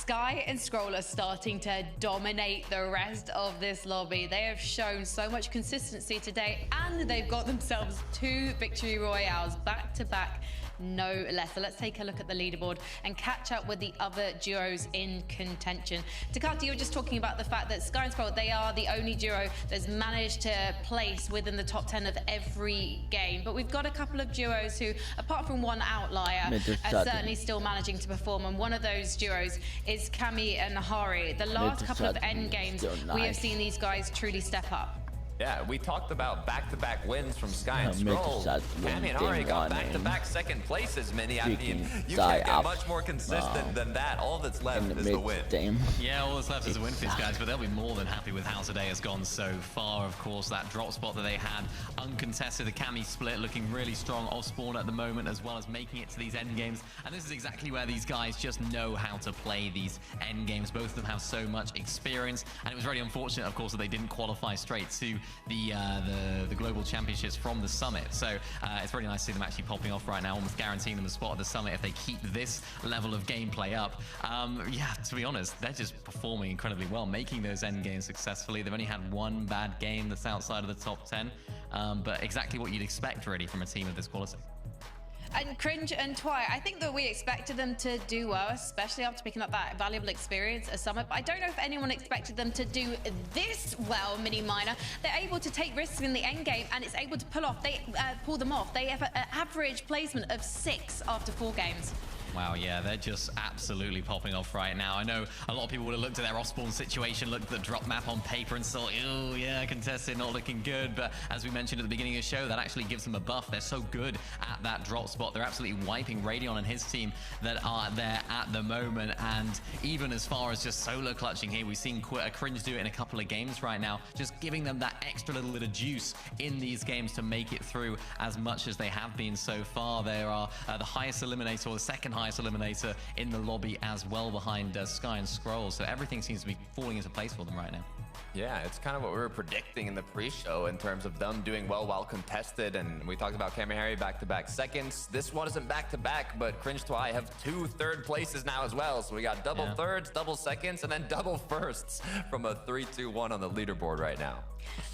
Sky and Scroll are starting to dominate the rest of this lobby. They have shown so much consistency today, and they've got themselves 2 victory royales back to back, no less. So let's take a look at the leaderboard and catch up with the other duos in contention. Takati, you were just talking about the fact that Sky and Scroll, they are the only duo that's managed to place within the top 10 of every game. But we've got a couple of duos who, apart from one outlier, are certainly still managing to perform. And one of those duos is Cami and Hari. The last couple of end games, we have seen these guys truly step up. Yeah, we talked about back-to-back wins from Sky and Scroll. Cami and Ari got back-to-back second places, Minnie. I mean, you can't get much more consistent than that. All that's left is the win. Yeah, all that's left is a win for these guys, but they'll be more than happy with how today has gone so far. Of course, that drop spot that they had, uncontested, the Cami split looking really strong off spawn at the moment, as well as making it to these end games. And this is exactly where these guys just know how to play these end games. Both of them have so much experience, and it was really unfortunate, of course, that they didn't qualify straight to the global championships from the summit. So it's really nice to see them actually popping off right now, almost guaranteeing them a spot at the summit if they keep this level of gameplay up. Yeah, to be honest, they're just performing incredibly well, making those end games successfully. They've only had one bad game that's outside of the top 10, but exactly what you'd expect really from a team of this quality. And Cringe and Twy, I think that we expected them to do well, especially after picking up that valuable experience at Summit. But I don't know if anyone expected them to do this well, Mini Miner. They're able to take risks in the end game, and it's able to pull them off. They have an average placement of 6 after 4 games. Wow, yeah, they're just absolutely popping off right now. I know a lot of people would have looked at their off-spawn situation, looked at the drop map on paper and thought, oh, yeah, contested, not looking good. But as we mentioned at the beginning of the show, that actually gives them a buff. They're so good at that drop spot. They're absolutely wiping Radion and his team that are there at the moment. And even as far as just solo clutching here, we've seen Cringe do it in a couple of games right now, just giving them that extra little bit of juice in these games to make it through as much as they have been so far. They are the highest eliminator, or the second highest eliminator in the lobby as well, behind Sky and Scroll. So everything seems to be falling into place for them right now. Yeah, it's kind of what we were predicting in the pre-show in terms of them doing well while contested. And we talked about Cami Harry back-to-back seconds. This one isn't back-to-back, but Cringe Twy have 2 third places now as well. So we got double thirds, double seconds, and then double firsts from a 3-2-1 on the leaderboard right now.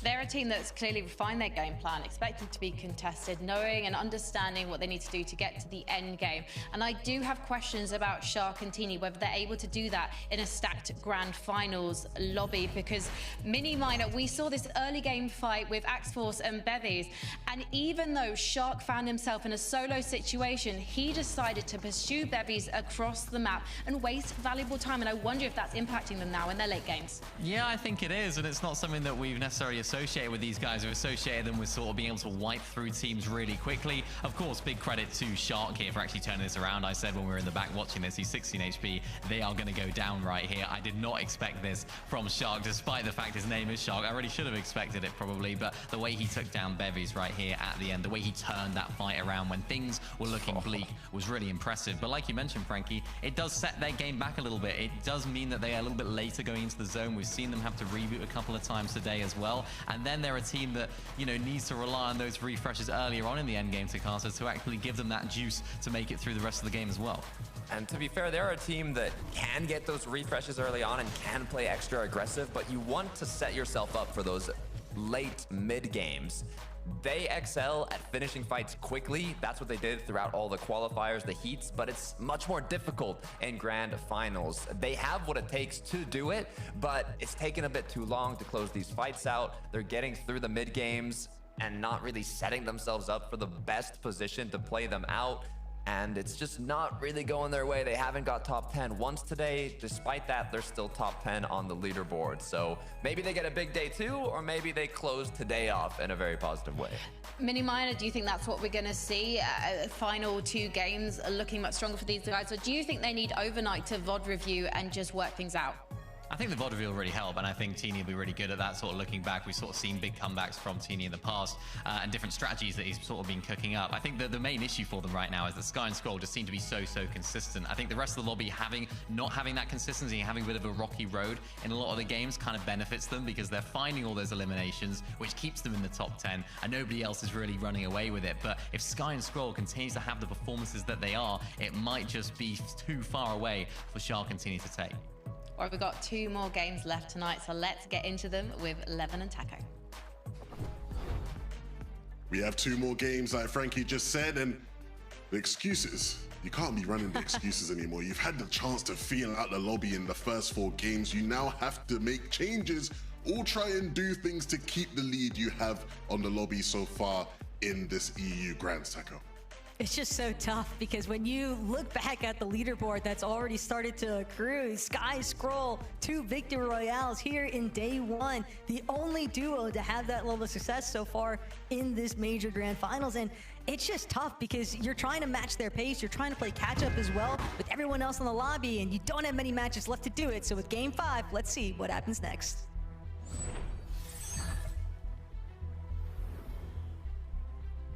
They're a team that's clearly refined their game plan, expecting to be contested, knowing and understanding what they need to do to get to the end game. And I do have questions about Shark and Teeny, whether they're able to do that in a stacked grand finals lobby, because Mini Miner, we saw this early game fight with Axe Force and Bevies, and even though Shark found himself in a solo situation, he decided to pursue Bevies across the map and waste valuable time. And I wonder if that's impacting them now in their late games. Yeah, I think it is, and it's not something that we've necessarily associated with these guys. We've associated them with sort of being able to wipe through teams really quickly. Of course, big credit to Shark here for actually turning this around. I said when we were in the back watching this, he's 16 HP. They are going to go down right here. I did not expect this from Shark, despite the fact his name is Shark. I really should have expected it probably, but the way he took down Bevies right here at the end, the way he turned that fight around when things were looking bleak was really impressive. But like you mentioned, Frankie, it does set their game back a little bit. It does mean that they are a little bit later going into the zone. We've seen them have to reboot a couple of times today as well. And then they're a team that, you know, needs to rely on those refreshes earlier on in the end game to Carter to actually give them that juice to make it through the rest of the game as well. And to be fair, they're a team that can get those refreshes early on and can play extra aggressive, but you want to set yourself up for those late mid games. They excel at finishing fights quickly. That's what they did throughout all the qualifiers, the heats, but it's much more difficult in grand finals. They have what it takes to do it, but it's taken a bit too long to close these fights out. They're getting through the mid games and not really setting themselves up for the best position to play them out. And it's just not really going their way. They haven't got top 10 once today. Despite that, they're still top 10 on the leaderboard. So maybe they get a big day too, or maybe they close today off in a very positive way. Mini Miner, do you think that's what we're going to see? Final 2 games are looking much stronger for these guys, or do you think they need overnight to VOD review and just work things out? I think the vaudeville really helped, and I think Teeny will be really good at that, sort of looking back. We've sort of seen big comebacks from Teeny in the past, and different strategies that he's sort of been cooking up. I think that the main issue for them right now is that Sky and Scroll just seem to be so consistent. I think the rest of the lobby not having that consistency and having a bit of a rocky road in a lot of the games kind of benefits them, because they're finding all those eliminations, which keeps them in the top 10, and nobody else is really running away with it. But if Sky and Scroll continues to have the performances that they are, it might just be too far away for Shark and Teeny to take. All right, we've got 2 more games left tonight, so let's get into them with Levin and Taco. We have 2 more games, like Frankie just said, and the excuses. You can't be running the excuses anymore. You've had the chance to feel out the lobby in the first 4 games. You now have to make changes or try and do things to keep the lead you have on the lobby so far in this EU Grands, Taco. It's just so tough because when you look back at the leaderboard that's already started to accrue, Sky Scroll, 2 victory royales here in day 1, the only duo to have that level of success so far in this major grand finals. And it's just tough because you're trying to match their pace, you're trying to play catch up as well with everyone else in the lobby, and you don't have many matches left to do it. So with game 5, let's see what happens next.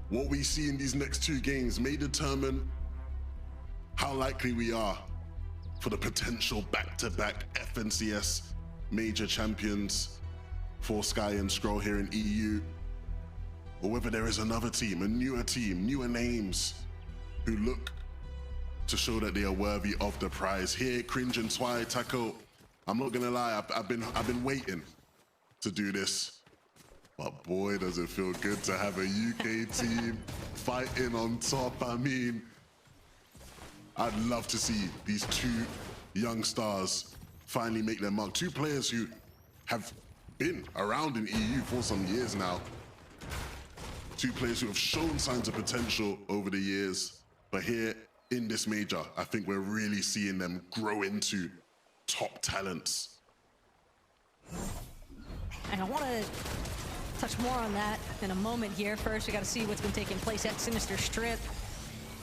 What we see in these next 2 games may determine how likely we are for the potential back-to-back FNCS major champions for Sky and Scroll here in EU, or whether there is another team, newer names who look to show that they are worthy of the prize. Here, Cringe and Twy, Taco, I'm not gonna lie, I've been waiting to do this. But boy, does it feel good to have a UK team fighting on top. I mean, I'd love to see these 2 young stars finally make their mark. 2 players who have been around in EU for some years now. 2 players who have shown signs of potential over the years. But here in this major, I think we're really seeing them grow into top talents. And I want to touch more on that in a moment here. First, we got to see what's been taking place at Sinister Strip.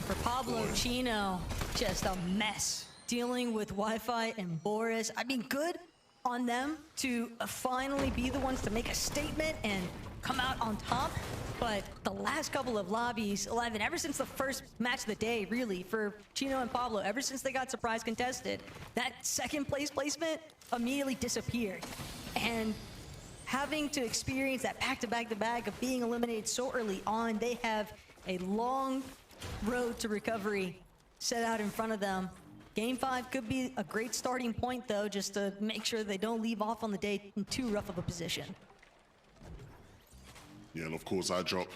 For Pablo Chino, just a mess dealing with Wi-Fi and Boris. I mean, good on them to finally be the ones to make a statement and come out on top. But the last couple of lobbies, 11, ever since the first match of the day, really, for Chino and Pablo, ever since they got surprise contested, that second place placement immediately disappeared. And having to experience that back-to-back-to-back of being eliminated so early on, they have a long road to recovery set out in front of them. Game 5 could be a great starting point, though, just to make sure they don't leave off on the day in too rough of a position. Yeah, and of course, iDrop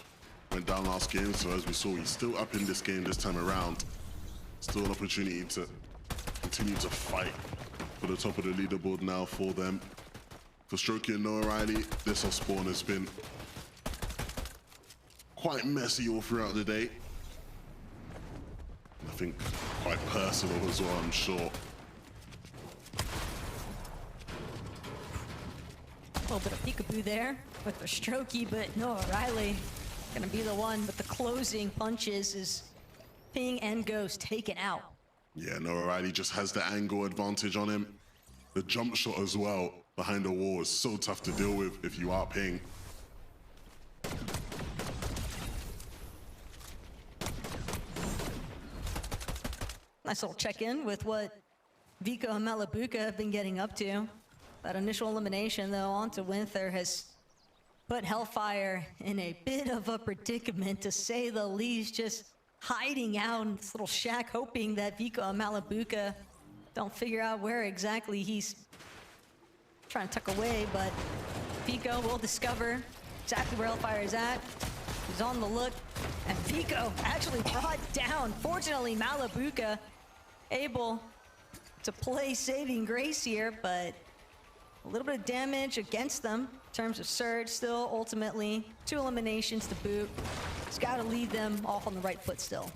went down last game, so as we saw, he's still up in this game this time around. Still an opportunity to continue to fight for the top of the leaderboard now for them. For Strokey and Noah Riley, this off spawn has been quite messy all throughout the day. I think quite personal as well, I'm sure. A little bit of peekaboo there with the Strokey, but Noah Riley gonna be the one with the closing punches as Ping and Ghost taken out. Yeah, Noah Riley just has the angle advantage on him. The jump shot as well behind the wall is so tough to deal with if you are Ping. Nice little check-in with what Vico and Malabuka have been getting up to. That initial elimination, though, onto Winther has put Hellfire in a bit of a predicament, to say the least, just hiding out in this little shack, hoping that Vico and Malabuka don't figure out where exactly he's trying to tuck away, but Vico will discover exactly where Hellfire is at. He's on the look, and Vico actually brought down. Fortunately, Malabuka able to play saving grace here, but a little bit of damage against them in terms of Surge. Still, ultimately, 2 eliminations to boot. It's got to lead them off on the right foot still.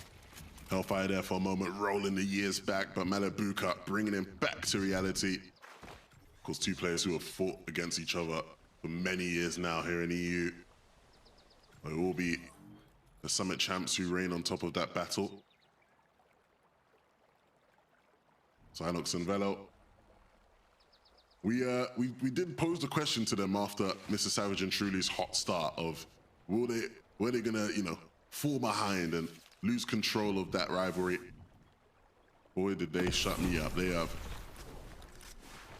Hellfire there for a moment, rolling the years back, but Malabuka bringing him back to reality. Of course, 2 players who have fought against each other for many years now here in EU. They will be the Summit champs who reign on top of that battle. Synox and Velo We did pose the question to them after Mr. Savage and Truly's hot start of were they gonna, you know, fall behind and lose control of that rivalry? Boy, did they shut me up. They have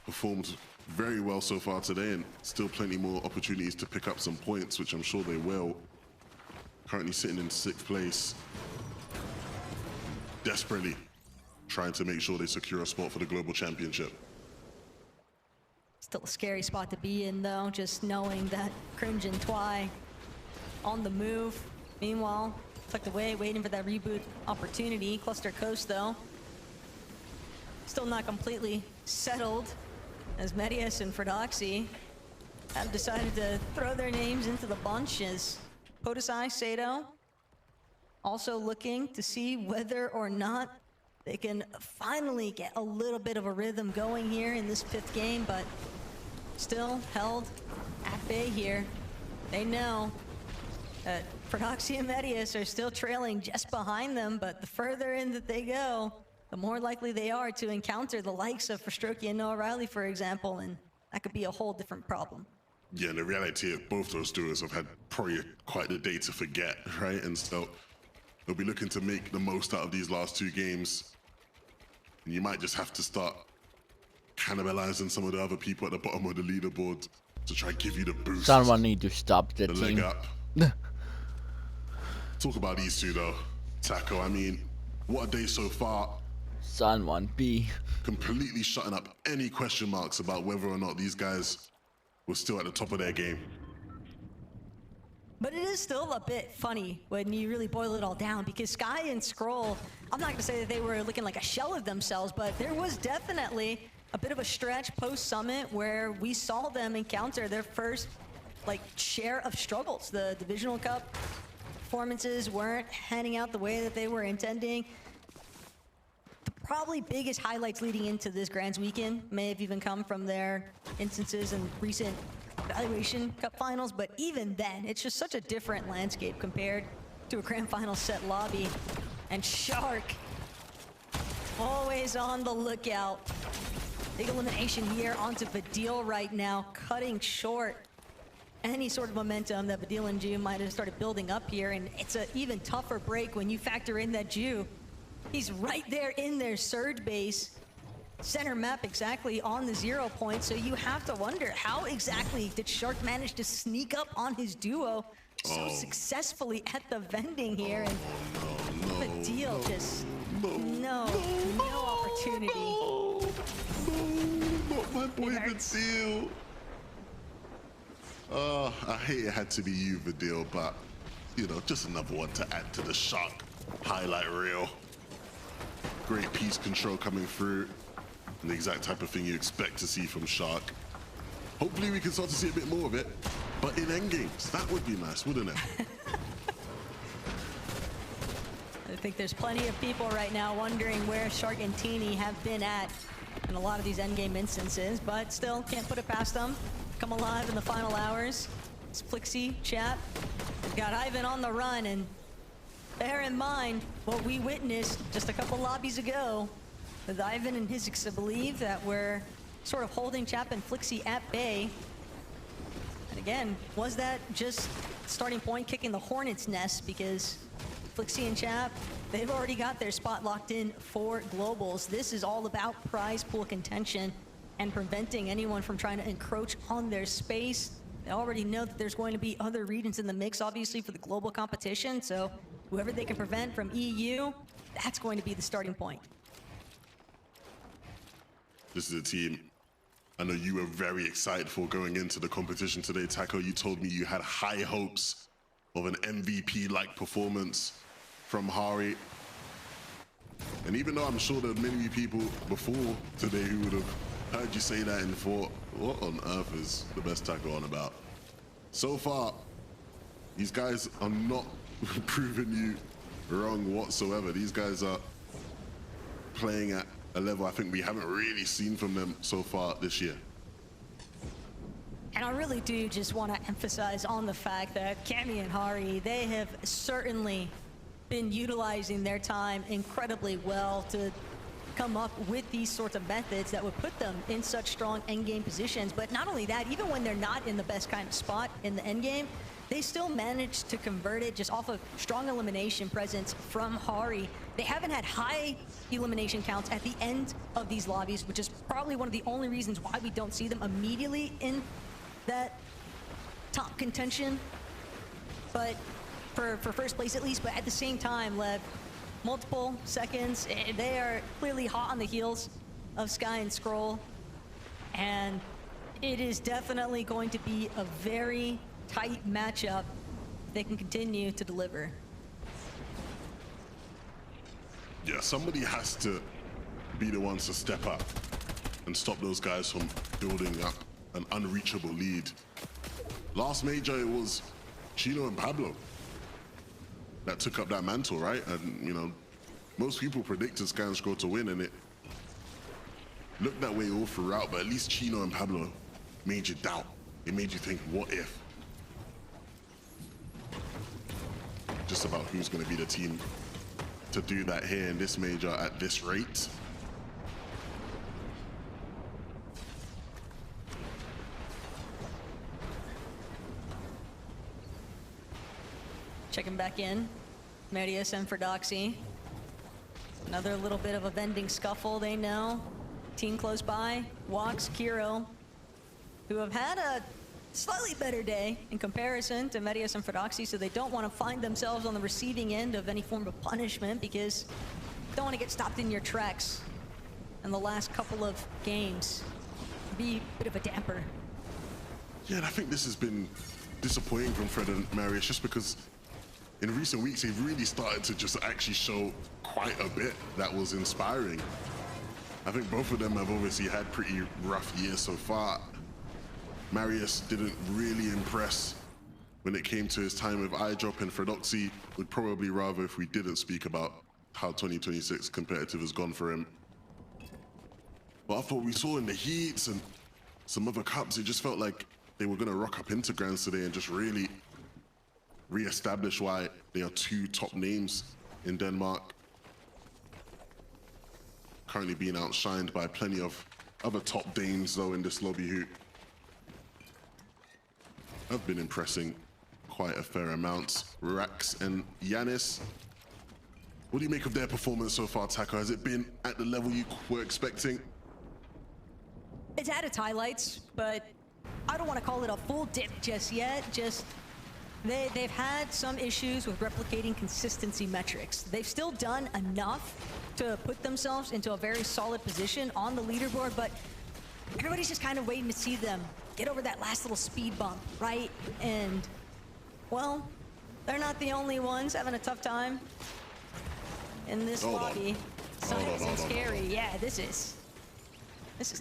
performed very well so far today, and still plenty more opportunities to pick up some points, which I'm sure they will. Currently sitting in 6th place, desperately trying to make sure they secure a spot for the Global Championship. Still a scary spot to be in, though, just knowing that Cringe and Twy on the move. Meanwhile, tucked away, waiting for that reboot opportunity. Cluster Coast, though, still not completely settled, as Medius and Fredoxy have decided to throw their names into the bunch, as Podesai, Sato also looking to see whether or not they can finally get a little bit of a rhythm going here in this 5th game, but still held at bay here. They know that Fredoxy and Medius are still trailing just behind them, but the further in that they go, the more likely they are to encounter the likes of Frostroki and Noah Riley, for example, and that could be a whole different problem. Yeah, and the reality is both those duos have had probably quite a day to forget, right? And so they'll be looking to make the most out of these last 2 games. And you might just have to start cannibalizing some of the other people at the bottom of the leaderboard to try and give you the boost. Someone need to stop the leg team. up. Talk about these two though. Taco, I mean, what a day so far. Someone B. Completely shutting up any question marks about whether or not these guys were still at the top of their game. But it is still a bit funny when you really boil it all down, because Sky and Scroll, I'm not going to say that they were looking like a shell of themselves, but there was definitely a bit of a stretch post-Summit where we saw them encounter their first share of struggles. The Divisional Cup performances weren't handing out the way that they were intending. The probably biggest highlights leading into this Grands weekend may have even come from their instances in recent Evaluation Cup finals, but even then, it's just such a different landscape compared to a Grand Final set lobby. And Shark, always on the lookout. Big elimination here onto Vadil right now, cutting short any sort of momentum that Vadil and Ju might have started building up here, and it's an even tougher break when you factor in that Ju, he's right there in their surge base. Center map exactly on the 0 point, so you have to wonder how exactly did Shark manage to sneak up on his duo so successfully at the vending here, and Vadil just no opportunity. Not my boy Vadil. I hate it had to be you, Vadil, but you know, just another one to add to the Shark highlight reel. Great piece control coming through. The exact type of thing you expect to see from Shark. Hopefully we can start to see a bit more of it, but in endgames, that would be nice, wouldn't it? I think there's plenty of people right now wondering where Shark and Teeny have been at in a lot of these endgame instances, but still can't put it past them. Come alive in the final hours. It's Flixie, Chap. We've got Ivan on the run, and bear in mind what we witnessed just a couple lobbies ago with Ivan and Hizix, I believe, that we're sort of holding Chap and Flixie at bay. And again, was that just starting point kicking the hornet's nest, because Flixie and Chap, they've already got their spot locked in for globals. This is all about prize pool contention and preventing anyone from trying to encroach on their space. They already know that there's going to be other regions in the mix, obviously, for the global competition, so whoever they can prevent from EU, that's going to be the starting point. This is a team I know you were very excited for going into the competition today. Taco, you told me you had high hopes of an MVP-like performance from Hari. And even though I'm sure there are many people before today who would have heard you say that and thought, what on earth is the best Taco on about? So far, these guys are not proving you wrong whatsoever. These guys are playing at a level I think we haven't really seen from them so far this year. And I really do just want to emphasize on the fact that Cammy and Hari, they have certainly been utilizing their time incredibly well to come up with these sorts of methods that would put them in such strong endgame positions. But not only that, even when they're not in the best kind of spot in the endgame, they still manage to convert it just off of strong elimination presence from Hari. They haven't had high elimination counts at the end of these lobbies, which is probably one of the only reasons why we don't see them immediately in that top contention. But for first place at least, but at the same time, Lev, multiple seconds, they are clearly hot on the heels of Sky and Scroll. And it is definitely going to be a very tight matchup if they can continue to deliver. Yeah, somebody has to be the ones to step up and stop those guys from building up an unreachable lead. Last major, it was Chino and Pablo that took up that mantle, right? And, you know, most people predicted Sky and Scroll to win, and it looked that way all throughout, but at least Chino and Pablo made you doubt. It made you think, what if? Just about who's going to be the team to do that here in this major at this rate. Checking back in, Marius and Ferdoxy. Another little bit of a vending scuffle, they know. Team close by, Walks, Kiro, who have had a slightly better day in comparison to Marius and Ferdoxy, so they don't want to find themselves on the receiving end of any form of punishment because you don't want to get stopped in your tracks in the last couple of games. Be a bit of a damper. Yeah, and I think this has been disappointing from Fred and Marius just because in recent weeks, they've really started to just actually show quite a bit that was inspiring. I think both of them have obviously had pretty rough years so far. Marius didn't really impress when it came to his time with iDrop, and Fredoxy would probably rather if we didn't speak about how 2026 competitive has gone for him. But after what we saw in the heats and some other cups, it just felt like they were going to rock up into Grands today and just really re-establish why they are two top names in Denmark. Currently being outshined by plenty of other top dames though in this lobby who have been impressing quite a fair amount. Rax and Yanis, what do you make of their performance so far, Taka? Has it been at the level you were expecting? It's had its highlights, but I don't want to call it a full dip just yet. They've had some issues with replicating consistency metrics. They've still done enough to put themselves into a very solid position on the leaderboard, but everybody's just kind of waiting to see them get over that last little speed bump, right? And, well, they're not the only ones having a tough time in this lobby. So it's scary. Yeah, this is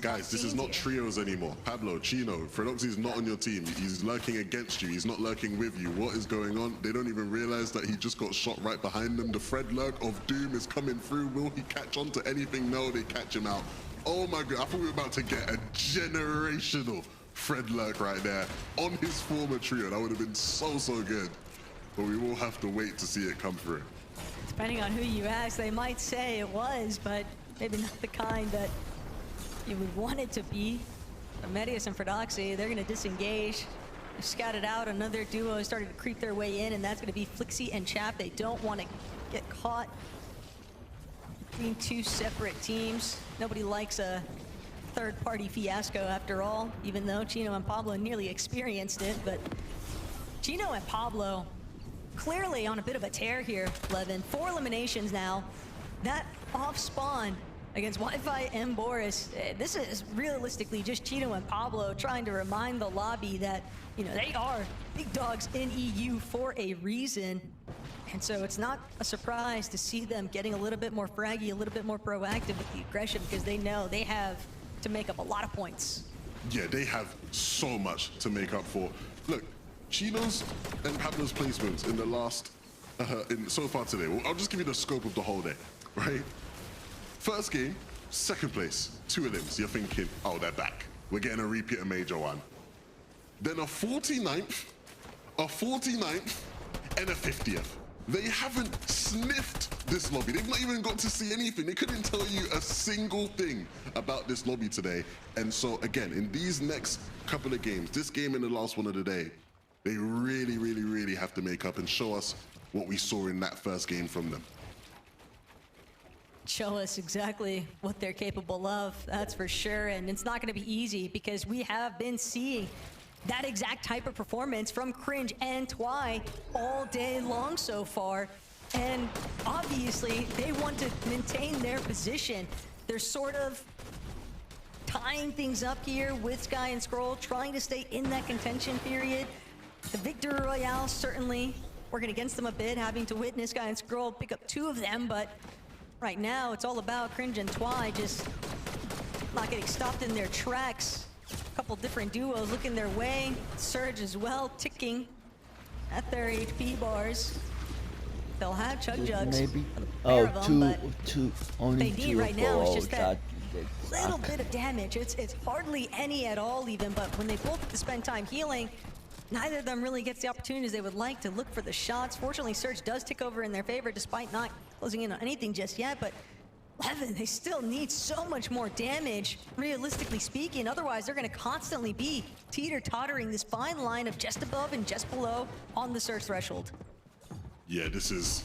Guys, this is not trios anymore. Pablo, Chino, Fredoxy is not on your team. He's lurking against you. He's not lurking with you. What is going on? They don't even realize that he just got shot right behind them. The Fred lurk of doom is coming through. Will he catch on to anything? No, they catch him out. Oh my God, I thought we were about to get a generational Fred lurk right there on his former trio. That would have been so, so good. But we will have to wait to see it come through. Depending on who you ask, they might say it was, but maybe not the kind that you would want it to be. Medius and Fredoxy, they're going to disengage. They've scouted out. Another duo is starting to creep their way in, and that's going to be Flixie and Chap. They don't want to get caught between two separate teams. Nobody likes a third-party fiasco after all, even though Chino and Pablo nearly experienced it. But Chino and Pablo clearly on a bit of a tear here, Levin. 4 eliminations now. That off spawn against Wi-Fi and Boris. This is realistically just Chino and Pablo trying to remind the lobby that, you know, they are big dogs in EU for a reason. And so it's not a surprise to see them getting a little bit more fraggy, a little bit more proactive with the aggression, because they know they have to make up a lot of points. Yeah, they have so much to make up for. Look, Chino's and Pablo's placements in the last, so far today, well, I'll just give you the scope of the whole day, right? First game, second place, 2 elims. You're thinking, oh, they're back. We're getting a repeat of Major 1. Then a 49th, and a 50th. They haven't sniffed this lobby. They've not even got to see anything. They couldn't tell you a single thing about this lobby today. And so again, in these next couple of games, this game and the last one of the day, they really, really, really have to make up and show us what we saw in that first game from them. Show us exactly what they're capable of, that's for sure. And it's not going to be easy because we have been seeing that exact type of performance from Cringe and Twy all day long so far. And obviously, they want to maintain their position. They're sort of tying things up here with Sky and Scroll, trying to stay in that contention period. The Victory Royale certainly working against them a bit, having to witness Sky and Scroll pick up 2 of them, but right now, it's all about Cringe and Twy just not getting stopped in their tracks. A couple different duos looking their way. Surge as well, ticking at their HP bars. They'll have Chug Jugs. Maybe. Pair Oh, of them, two. but Only they need two. right now is Oh, just that that little suck. bit of damage. It's hardly any at all even, but when they both have to spend time healing, neither of them really gets the opportunities they would like to look for the shots. Fortunately, Surge does tick over in their favor despite not closing in on anything just yet, but 11, they still need so much more damage, realistically speaking. Otherwise, they're going to constantly be teeter-tottering this fine line of just above and just below on the Surge threshold. Yeah, this is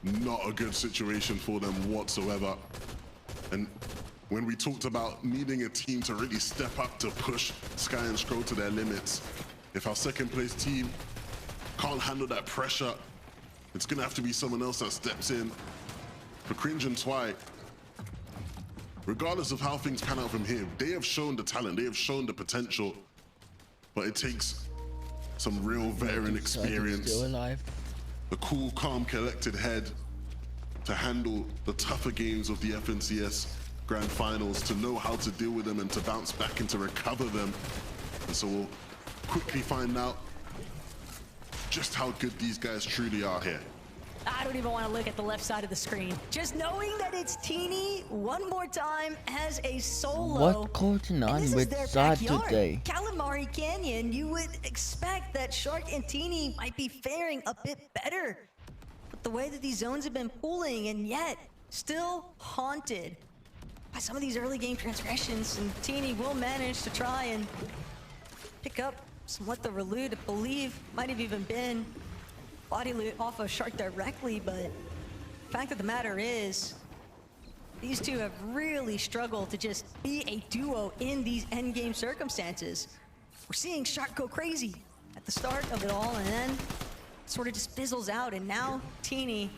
not a good situation for them whatsoever. And when we talked about needing a team to really step up to push Sky and Scroll to their limits, if our second place team can't handle that pressure, it's gonna have to be someone else that steps in. For Cringe and Twy, regardless of how things pan out from here, they have shown the talent, they have shown the potential, but it takes some real veteran experience, Still alive. a cool, calm, collected head to handle the tougher games of the FNCS Grand Finals, to know how to deal with them and to bounce back and to recover them. And so we'll quickly find out just how good these guys truly are here. I don't even want to look at the left side of the screen. Just knowing that it's Teeny one more time as a solo. What going on And this is with their Zod backyard. today? Calamari Canyon, you would expect that Shark and Teeny might be faring a bit better. But the way that these zones have been pooling, and yet still haunted by some of these early game transgressions, and Teeny will manage to try and pick up somewhat the Relude, I believe might have even been body loot off of Shark directly, but the fact of the matter is, these two have really struggled to just be a duo in these endgame circumstances. We're seeing Shark go crazy at the start of it all, and then sort of just fizzles out, and now Teeny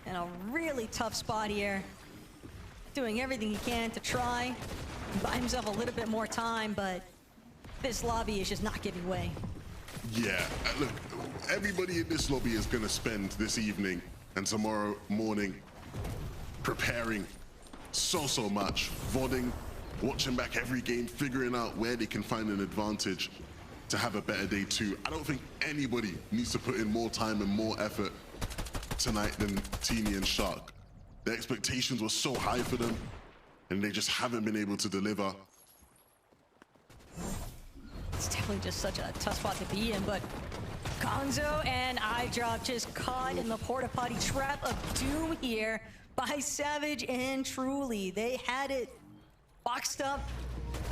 in a really tough spot here, doing everything he can to try and buy himself a little bit more time, but this lobby is just not giving way. Yeah, look, everybody in this lobby is gonna spend this evening and tomorrow morning preparing so much, VODing, watching back every game, figuring out where they can find an advantage to have a better day too. I don't think anybody needs to put in more time and more effort tonight than Teeny and Shark. The expectations were so high for them, and they just haven't been able to deliver. It's definitely just such a tough spot to be in, but Gonzo and iDrop just caught in the porta potty trap of doom here by Savage and Truly. They had it boxed up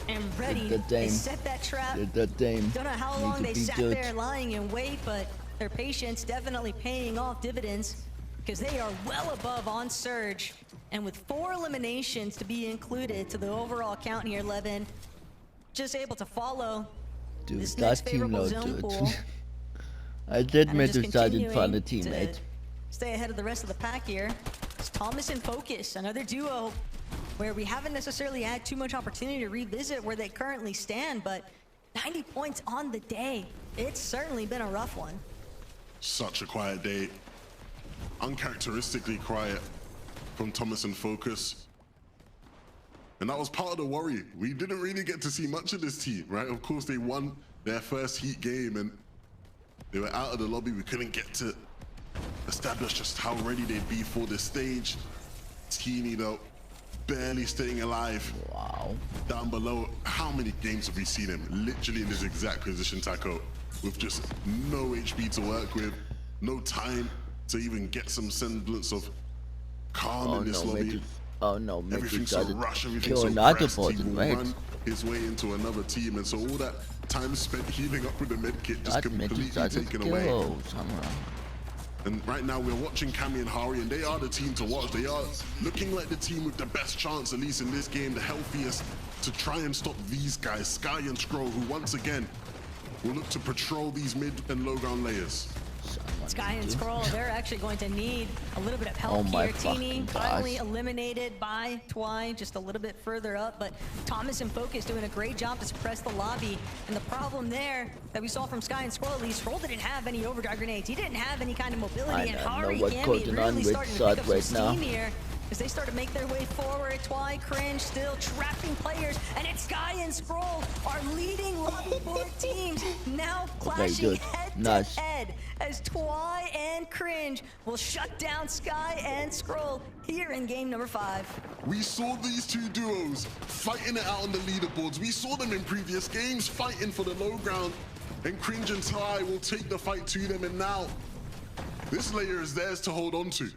and ready. They set that trap. Don't know how long they sat there lying in wait, but their patience definitely paying off dividends because they are well above on Surge. And with 4 eliminations to be included to the overall count here, Levin, just able to follow this next favorable zone pool. I did And make just a side in front of continuing teammate. to stay ahead of the rest of the pack here. It's Thomas and Focus, another duo where we haven't necessarily had too much opportunity to revisit where they currently stand, but 90 points on the day. It's certainly been a rough one. Such a quiet day. Uncharacteristically quiet from Thomas and Focus. And that was part of the worry. We didn't really get to see much of this team, right? Of course, they won their first Heat game and they were out of the lobby. We couldn't get to establish just how ready they'd be for this stage. Teeny, though, barely staying alive. Wow. Down below, how many games have we seen him literally in this exact position, Taco, with just no HP to work with, no time to even get some semblance of calm Oh in this no, lobby. Magic. Oh no, Magic Everything's so got rushed, to everything's kill so another pressed. He person, will right? run his way into another team, and so all that time spent healing up with the med kit just That Magic completely got to taken away. kill someone. And right now we're watching Cammy and Hari, and they are the team to watch. They are looking like the team with the best chance, at least in this game, the healthiest, to try and stop these guys, Sky and Scroll, who once again will look to patrol these mid and low ground layers. Sky and Scroll, they're actually going to need a little bit of help Oh my here. Teeny fucking finally gosh. eliminated by Twy, just a little bit further up, but Thomas and Focus doing a great job to suppress the lobby. And the problem there that we saw from Sky and Scroll, at least, Scroll didn't have any overdrive grenades. He didn't have any kind of mobility, and I don't Hari know what's Cammy going on really with starting to pick up Sud some right steam now. here as they start to make their way forward. Twy, Cringe still trapping players, and it's Sky and Scroll are leading lobby board teams, now clashing good. head Nice. to head as Twy and Cringe will shut down Sky and Scroll here in game number 5. We saw these two duos fighting it out on the leaderboards. We saw them in previous games fighting for the low ground, and Cringe and Ty will take the fight to them, and now this layer is theirs to hold on to.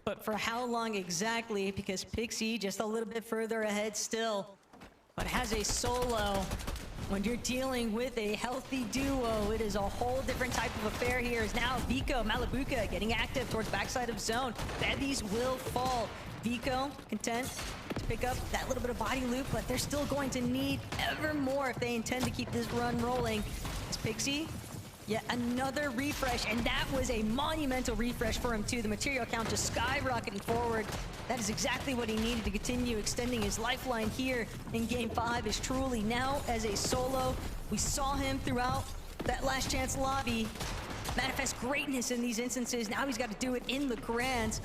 But for how long exactly? Because Pixie just a little bit further ahead still, but has a solo. When you're dealing with a healthy duo, it is a whole different type of affair here. Is now Vico, Malabuka getting active towards backside of zone. Bevies will fall. Vico content to pick up that little bit of body loop, but they're still going to need ever more if they intend to keep this run rolling. Is Pixie? Yet another refresh, and that was a monumental refresh for him too. The material count just skyrocketing forward. That is exactly what he needed to continue extending his lifeline here in game 5. Is truly now as a solo. We saw him throughout that last chance lobby manifest greatness in these instances. Now he's got to do it in the grands.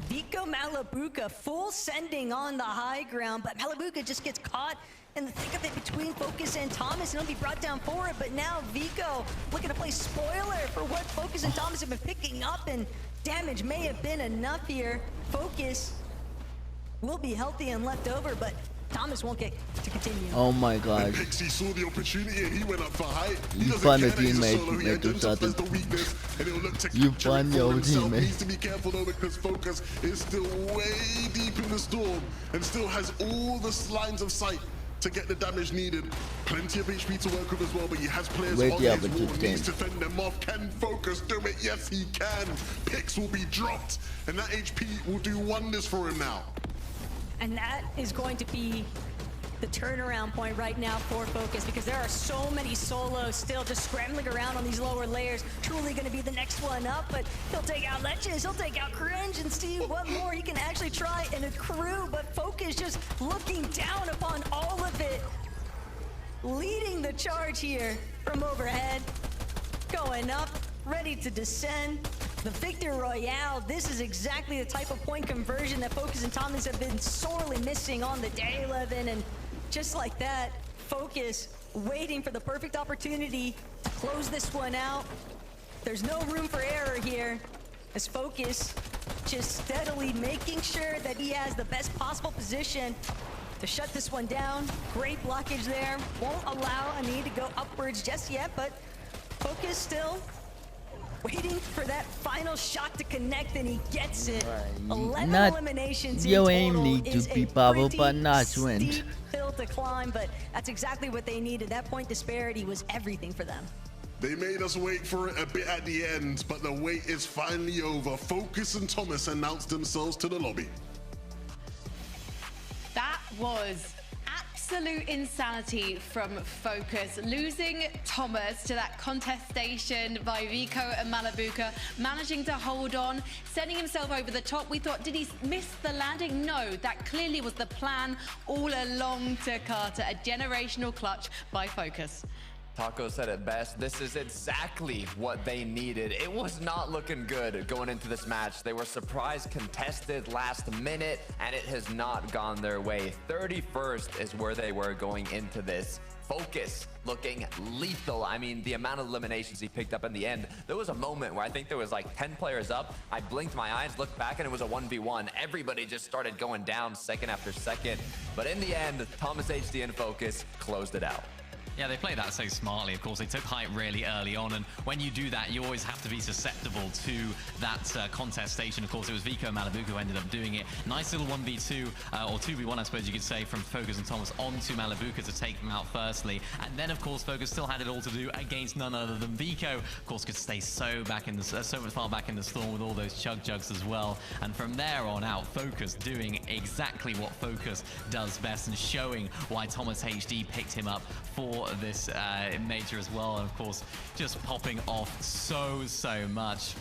Vico Malabuka full sending on the high ground, but Malabuka just gets caught in the thick of it between Focus and Thomas, and he'll be brought down for it. But now Vico looking to play spoiler for what Focus and Thomas have been picking up, and damage may have been enough here. Focus will be healthy and left over, but Thomas won't get to continue. Oh my And god. Pixie saw the opportunity and he went up for height. He You doesn't find care a that he's a teammate, solo. He make it identifies happen. the weakness and he'll look to You capture it find for your himself. teammate. Needs to be careful though, because Focus is still way deep in the storm and still has all the lines of sight to get the damage needed. Plenty of HP to work with as well, but he has players Wait, on yeah, his but wall. just Needs then. to fend them off. Can Focus do it? Yes, he can. Picks will be dropped and that HP will do wonders for him now. And that is going to be the turnaround point right now for Focus, because there are so many solos still just scrambling around on these lower layers. Truly going to be the next one up, but he'll take out Leches, he'll take out Cringe, and see what more he can actually try in a crew. But Focus just looking down upon all of it, leading the charge here from overhead, going up, ready to descend. The Victor Royale, this is exactly the type of point conversion that Focus and Thomas have been sorely missing on the day 11, and just like that, Focus waiting for the perfect opportunity to close this one out. There's no room for error here, as Focus just steadily making sure that he has the best possible position to shut this one down. Great blockage there. Won't allow a need to go upwards just yet, but Focus still waiting for that final shot to connect, and he gets it. 11 Not- eliminations your in aim total need to is be a powerful, pretty but not win. steep hill to climb, but that's exactly what they needed. That point disparity was everything for them. They made us wait for it a bit at the end, but the wait is finally over. Focus and Thomas announced themselves to the lobby. That was absolute insanity from Focus. Losing Thomas to that contestation by Vico and Malabuka, managing to hold on, sending himself over the top. We thought, did he miss the landing? No, that clearly was the plan all along to Carter. A generational clutch by Focus. Taco said it best. This is exactly what they needed. It was not looking good going into this match. They were surprise contested last minute, and it has not gone their way. 31st is where they were going into this. Focus looking lethal. I mean, the amount of eliminations he picked up in the end. There was a moment where I think there was like 10 players up. I blinked my eyes, looked back, and it was a 1v1. Everybody just started going down second after second. But in the end, Thomas HD and Focus closed it out. Yeah, they played that so smartly. Of course, they took height really early on, and when you do that, you always have to be susceptible to that contestation. Of course, it was Vico and Malibuca who ended up doing it. Nice little 1v2, or 2v1, I suppose you could say, from Focus and Thomas onto Malibuca to take them out firstly. And then, of course, Focus still had it all to do against none other than Vico. Of course, could stay so far back in the storm with all those chug jugs as well. And from there on out, Focus doing exactly what Focus does best and showing why Thomas HD picked him up for this major as well. And of course, just popping off so much.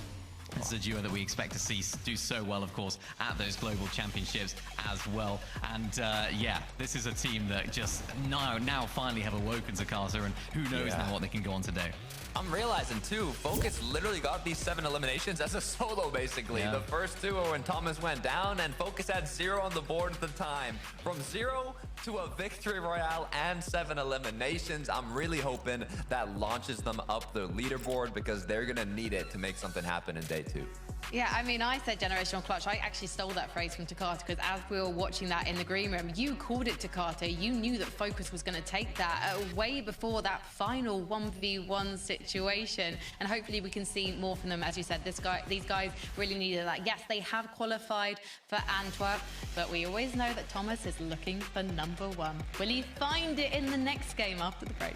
This is a duo that we expect to see do so well, of course, at those global championships as well. And yeah, this is a team that just now finally have awoken to Carter, and who knows now what they can go on to do. I'm realizing too, Focus literally got these 7 eliminations as a solo, basically. Yeah. The first 2 were when Thomas went down, and Focus had 0 on the board at the time. From 0 to a victory royale and 7 eliminations. I'm really hoping that launches them up the leaderboard, because they're gonna need it to make something happen in day 2. Yeah, I mean, I said generational clutch. I actually stole that phrase from Takata, because as we were watching that in the green room, you called it, Takata. You knew that Focus was going to take that way before that final 1v1 situation. And hopefully we can see more from them. As you said, these guys really needed that. Yes, they have qualified for Antwerp, but we always know that Thomas is looking for #1. Will he find it in the next game after the break?